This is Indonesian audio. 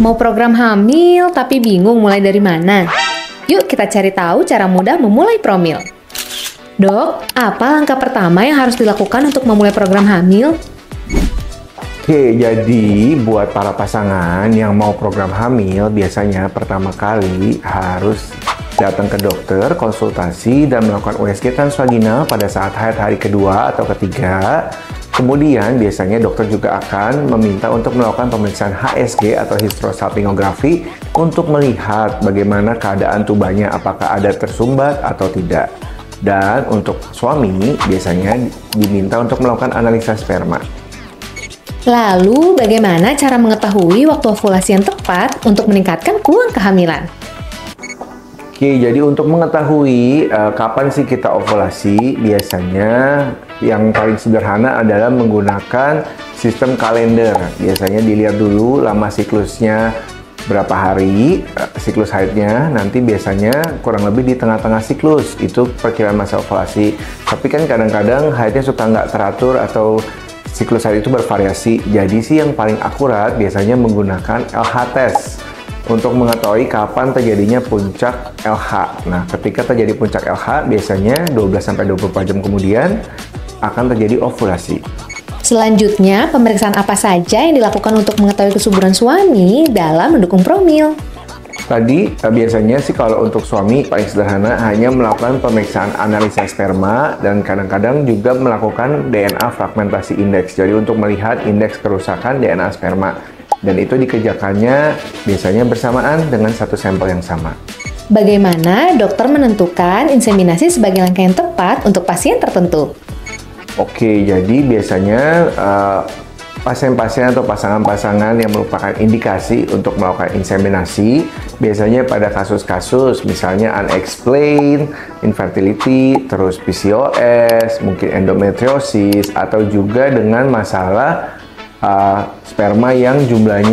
Mau program hamil tapi bingung mulai dari mana? Yuk kita cari tahu cara mudah memulai promil. Dok, apa langkah pertama yang harus dilakukan untuk memulai program hamil? Oke, jadi buat para pasangan yang mau program hamil, biasanya pertama kali harus datang ke dokter, konsultasi, dan melakukan USG transvaginal pada saat haid hari kedua atau ketiga. Kemudian biasanya dokter juga akan meminta untuk melakukan pemeriksaan HSG atau hysterosalpingografi untuk melihat bagaimana keadaan tubannya, apakah ada tersumbat atau tidak. Dan untuk suami biasanya diminta untuk melakukan analisa sperma. Lalu bagaimana cara mengetahui waktu ovulasi yang tepat untuk meningkatkan peluang kehamilan? Oke, jadi untuk mengetahui kapan sih kita ovulasi, biasanya yang paling sederhana adalah menggunakan sistem kalender. Biasanya dilihat dulu lama siklusnya berapa hari, siklus haidnya, nanti biasanya kurang lebih di tengah-tengah siklus, itu perkiraan masa ovulasi. Tapi kan kadang-kadang haidnya suka nggak teratur atau siklus haid itu bervariasi. Jadi sih yang paling akurat biasanya menggunakan LH test untuk mengetahui kapan terjadinya puncak LH. Nah, ketika terjadi puncak LH, biasanya 12-24 jam kemudian akan terjadi ovulasi. Selanjutnya, pemeriksaan apa saja yang dilakukan untuk mengetahui kesuburan suami dalam mendukung promil? Tadi, biasanya sih kalau untuk suami paling sederhana hanya melakukan pemeriksaan analisa sperma dan kadang-kadang juga melakukan DNA fragmentasi indeks. Jadi untuk melihat indeks kerusakan DNA sperma. Dan itu dikerjakannya biasanya bersamaan dengan satu sampel yang sama. Bagaimana dokter menentukan inseminasi sebagai langkah yang tepat untuk pasien tertentu? Oke, jadi biasanya pasien-pasien atau pasangan-pasangan yang merupakan indikasi untuk melakukan inseminasi, biasanya pada kasus-kasus misalnya unexplained infertility, terus PCOS, mungkin endometriosis, atau juga dengan masalah sperma yang jumlahnya